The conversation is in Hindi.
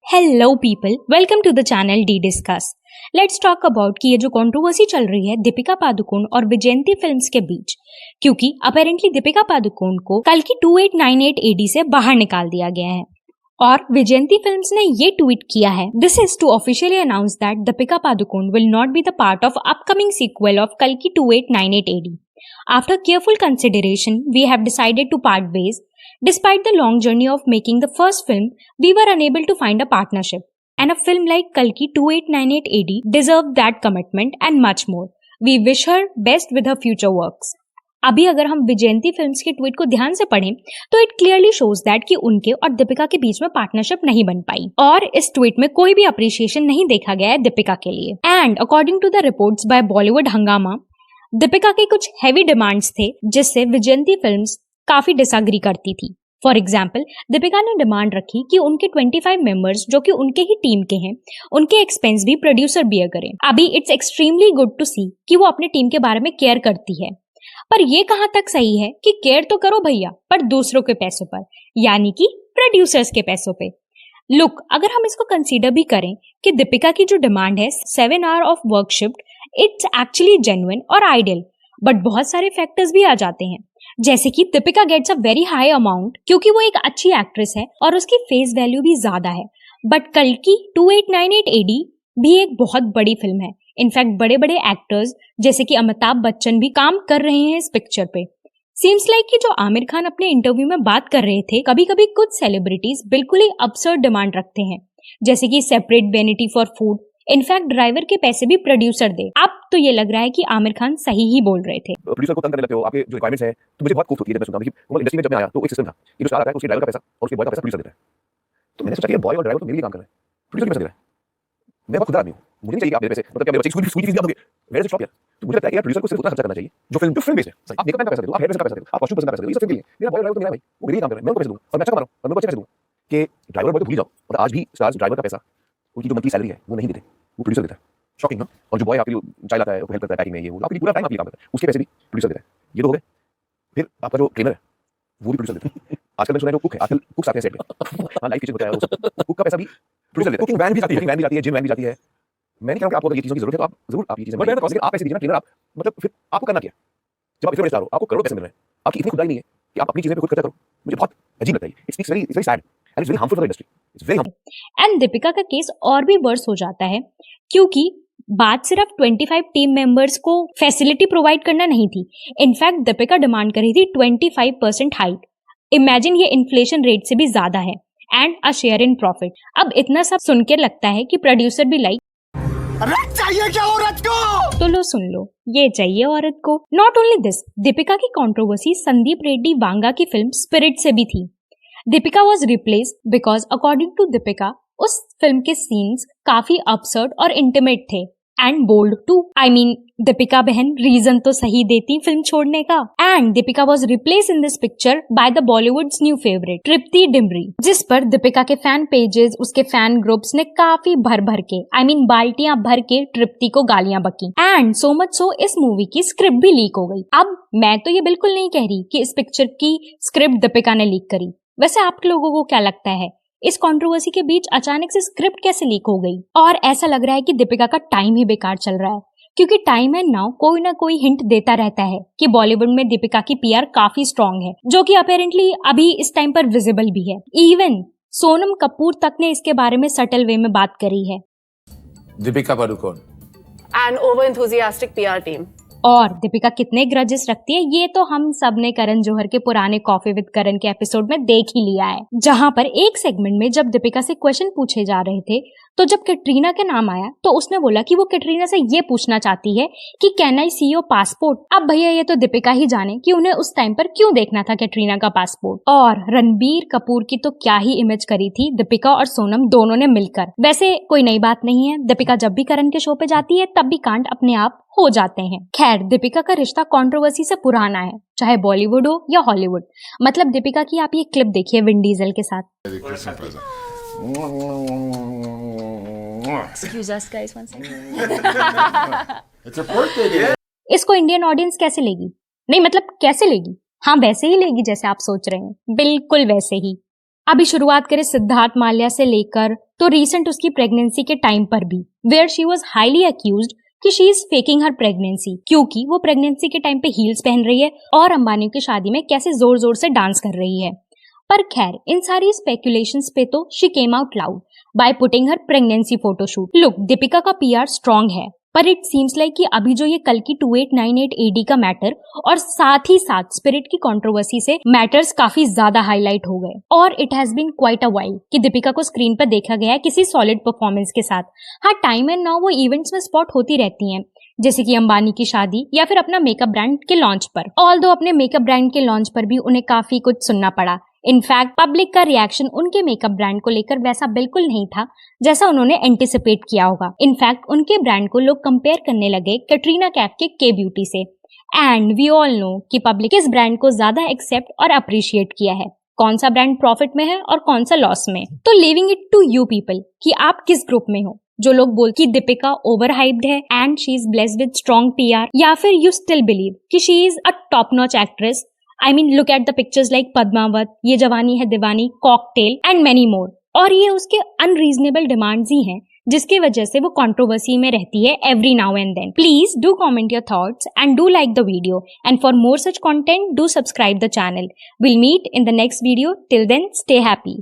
Hello people, welcome to the channel D discuss. Let's talk about कि ये जो कंट्रोवर्सी चल रही है दीपिका पादुकोण और विजयंती फिल्म्स के बीच, क्योंकि अपेरेंटली दीपिका पादुकोण को कल की 2898 एडी से बाहर निकाल दिया गया है और विजयंती फिल्म्स ने ये ट्वीट किया है, this is to officially announce that Deepika Padukone will not be the part of upcoming sequel of कल की 2898 AD. After careful consideration, we have decided to part ways. Despite the long journey of making the first film, we were unable to find a partnership. And a film like Kalki 2898 AD deserved that commitment and much more. We wish her best with her future works. अभी अगर हम विजयंती फिल्म्स के ट्वीट को ध्यान से पढ़ें तो इट क्लियरली शोज दैट कि उनके और दीपिका के बीच में पार्टनरशिप नहीं बन पाई और इस ट्वीट में कोई भी अप्रिशिएशन नहीं देखा गया है दीपिका के लिए। And according to the reports by Bollywood Hungama, Deepika के कुछ हैवी डिमांड्स थे जिससे विजयंती फिल्म्स काफी डिसएग्री करती थी। फॉर एग्जाम्पल, दीपिका ने डिमांड रखी कि उनके 25 मेंबर्स जो कि उनके ही टीम के हैं, उनके एक्सपेंस भी प्रोड्यूसर बियर करें। अभी इट्स एक्सट्रीमली गुड टू सी कि वो अपने टीम के बारे में केयर करती है, पर ये कहां तक सही है कि केयर तो करो भैया, पर दूसरों के पैसों पर, यानी कि प्रोड्यूसर्स के पैसों पे। लुक, अगर हम इसको कंसीडर भी करें कि दीपिका की जो डिमांड है 7 hour of work shift, it's actually genuine और आइडियल, बट बहुत सारे फैक्टर्स भी आ जाते हैं, जैसे कि Deepika gets a very high amount क्योंकि वो एक अच्छी एक्ट्रेस है और उसकी फेस वैल्यू भी ज्यादा है। बट कल की 2898 एडी भी एक बहुत बड़ी फिल्म है। इनफैक्ट बड़े बड़े एक्टर्स जैसे कि अमिताभ बच्चन भी काम कर रहे हैं इस पिक्चर पे। सीम्स लाइक कि जो आमिर खान अपने इंटरव्यू में बात कर रहे थे, कभी कभी कुछ सेलिब्रिटीज बिल्कुल ही absurd डिमांड रखते हैं, जैसे कि separate vanity for food, in fact driver के पैसे भी प्रोड्यूसर दे। अब तो ये लग रहा है कि आमिर खान सही ही बोल रहे थे। प्रोड्यूसर को तंग करने लगते हो, आपके जो रिक्वायरमेंट्स हैं, तो मुझे बहुत खूब होती है जब मैं सुनता हूं कि वो इंडस्ट्री में जब मैं आया तो एक सिस्टम था, ये जो स्टार आता है उसके ड्राइवर का पैसा और उसके बॉय का पैसा प्रोड्यूसर देता है। तो मैंने सोचा कि ये बॉय और ड्राइवर तो मेरे लिए काम कर रहे हैं, प्रोड्यूसर पैसा दे रहा है। मैं बहुत खुदा आदमी हूं, मुझे नहीं चाहिए कि आप मेरे पैसे, मतलब क्या मेरे बच्चे की स्कूल की फीस भी आप दोगे, वेयर इज स्टॉप यार। तो मुझे लगता है कि यार प्रोड्यूसर को सिर्फ उतना खर्चा करना चाहिए जो फिल्म बेस है। आप मेकअप मैन का पैसा दे दो, आप हेयर ड्रेसर का पैसा दे दो, आप कॉस्ट्यूम पर्सन का पैसा दे दो, ये सब फिल्म के लिए। मेरा बॉय ड्राइवर तो मेरा भाई, वो मेरे लिए काम कर रहा है, मैं उनको पैसे दूंगा और मैं अच्छा कमा रहा हूं और मैं उनको अच्छे पैसे दूंगा। कि ड्राइवर बॉय तो भूल जाओ, और आज भी स्टार्स ड्राइवर का पैसा, उनकी जो मंथली सैलरी है वो नहीं देते, वो प्रोड्यूसर देता है। शॉकिंग ना। और जो बॉय आपके लिए चाय लाता है, हेल्प करता है पैकिंग में, ये वो आपके लिए पूरा टाइम आपके लिए काम करता है, उसके पैसे भी प्रोड्यूसर देता है। ये तो हो गए। फिर आपका जो ट्रेनर है वो भी प्रोड्यूसर देता है। आजकल मैं सुना है जो कुक है, आजकल कुक्स आते हैं सेट पे, हां लाइव किचन होता है, वो कुक का पैसा भी प्रोड्यूसर देता है। कुकिंग वैन भी जाती है, जिम वैन भी जाती है। मैं नहीं कहूंगा कि आपको अगर ये चीजों की जरूरत है तो आप जरूर आप ये चीजें, बट आप पैसे दीजिए ना ट्रेनर, आप मतलब फिर आपको करना क्या है? जब आप इतने बड़े स्टार हो, आपको करोड़ों पैसे मिल रहे हैं, आपकी इतनी खुदाई नहीं है कि आप अपनी चीजें पे खुद खर्चा करो। मुझे बहुत अजीब लगता है। It's very sad and it's very harmful for the industry. It's very harmful. And Deepika का केस और भी वर्स हो जाता है क्योंकि बात सिर्फ 25 टीम मेंबर्स को फैसिलिटी प्रोवाइड करना नहीं थी। इनफैक्ट दीपिका डिमांड कर रही थी 25% हाइक। इमेजिन, ये इन्फ्लेशन रेट से भी ज्यादा है। And a share in profit. अब इतना सब सुन के लगता है कि प्रोड्यूसर भी लाइक, चाहिए क्या औरत को? तो लो सुन लो, ये चाहिए औरत को। नॉट ओनली दिस, दीपिका की कंट्रोवर्सी संदीप रेड्डी वांगा की फिल्म स्पिरिट से भी थी। Deepika was replaced because according to Deepika उस फिल्म के सीन्स काफी absurd और इंटीमेट थे and bold too. I mean, Deepika बहन रीजन तो सही देती फिल्म छोड़ने का। And Deepika was replace in this picture by the Bollywood's new favourite Tripti Dimri, जिस पर दीपिका के फैन पेजेस, उसके फैन ग्रुप्स ने काफी भर भर के, आई मीन बाल्टियां भर के तृप्ति को गालियां बकी। एंड सो मच सो इस मूवी की स्क्रिप्ट भी लीक हो गई। अब मैं तो ये बिल्कुल नहीं कह रही कि इस पिक्चर की स्क्रिप्ट दीपिका ने लीक करी। वैसे आप लोगों को क्या लगता है, इस कंट्रोवर्सी के बीच अचानक से स्क्रिप्ट कैसे लीक हो गई? और ऐसा लग रहा है कि दीपिका का टाइम ही बेकार चल रहा है, क्योंकि टाइम एंड नाउ कोई ना कोई हिंट देता रहता है कि बॉलीवुड में दीपिका की पीआर काफी स्ट्रांग है, जो कि अपेरेंटली अभी इस टाइम पर विजिबल भी है। इवन सोनम कपूर तक ने इसके बारे में सटल वे में बात करी है। Deepika Padukone and over enthusiastic PR team. और दीपिका कितने ग्रजेस रखती है ये तो हम सब ने करण जौहर के पुराने कॉफी विद करण के एपिसोड में देख ही लिया है, जहां पर एक सेगमेंट में जब दीपिका से क्वेश्चन पूछे जा रहे थे तो जब कैटरीना का नाम आया तो उसने बोला कि वो कैटरीना से ये पूछना चाहती है कि can I see your passport. अब भैया ये तो दीपिका ही जाने कि उन्हें उस टाइम पर क्यों देखना था कैटरीना का पासपोर्ट। और रणबीर कपूर की तो क्या ही इमेज करी थी दीपिका और सोनम दोनों ने मिलकर। वैसे कोई नई बात नहीं है, दीपिका जब भी करण के शो पे जाती है तब भी कांड अपने आप हो जाते हैं। खैर, दीपिका का रिश्ता कंट्रोवर्सी से पुराना है, चाहे बॉलीवुड हो या हॉलीवुड। मतलब दीपिका की आप ये क्लिप देखिए विन डीजल के साथ। Excuse us guys one second. It's her birthday. इसको इंडियन ऑडियंस कैसे लेगी? नहीं मतलब कैसे लेगी? हाँ वैसे ही लेगी जैसे आप सोच रहे हैं, बिल्कुल वैसे ही। अभी शुरुआत करें सिद्धार्थ माल्या से लेकर तो रिसेंट उसकी प्रेगनेंसी के टाइम पर भी, where she was highly accused कि she is faking her pregnancy, क्योंकि वो प्रेगनेंसी के टाइम पे हील्स पहन रही है और अंबानी की शादी में कैसे जोर जोर से डांस कर रही है। पर खैर, इन सारी स्पेकुलेशंस पे तो she came out loud by putting her pregnancy photoshoot. Look, Deepika का पीआर स्ट्रॉन्ग है, पर इट सीम्स लाइक कि अभी जो ये कल की 2898 AD का मैटर और साथ ही साथ स्पिरिट की कंट्रोवर्सी से मैटर्स काफी ज्यादा हाईलाइट हो गए और it has been quite a while कि दीपिका को स्क्रीन पर देखा गया है किसी सॉलिड परफॉर्मेंस के साथ। हाँ, टाइम एंड नाउ वो इवेंट्स में स्पॉट होती रहती हैं, जैसे कि अंबानी की शादी या फिर अपना मेकअप ब्रांड के लॉन्च पर। ऑल्दो अपने मेकअप ब्रांड के लॉन्च पर भी उन्हें काफी कुछ सुनना पड़ा। इनफैक्ट पब्लिक का रिएक्शन उनके मेकअप ब्रांड को लेकर वैसा बिल्कुल नहीं था जैसा उन्होंने एंटिसिपेट किया होगा। इनफैक्ट उनके ब्रांड को लोग कंपेयर करने लगे कैटरीना कैफ के के ब्यूटी से। एंड वी ऑल नो कि पब्लिक इस ब्रांड को ज्यादा एक्सेप्ट और अप्रिशिएट किया है। कौन सा ब्रांड प्रॉफिट में है और कौन सा लॉस में। तो leaving it to you people कि आप किस ग्रुप में हो, जो लोग बोलते कि दीपिका ओवर हाइप्ड है and she is blessed with strong PR, या फिर यू स्टिल बिलीव कि she is a top notch actress. I mean, look at the pictures like Padmaavat, Yeh Jawaani Hai Deewani, cocktail and many more. और ये उसके अनरीजनेबल डिमांड्स ही हैं जिसकी वजह से वो कंट्रोवर्सी में रहती है every now and then. Please do comment your thoughts and do like the video, and for more such content, do subscribe the channel. We'll meet in the next video. Till then, stay happy.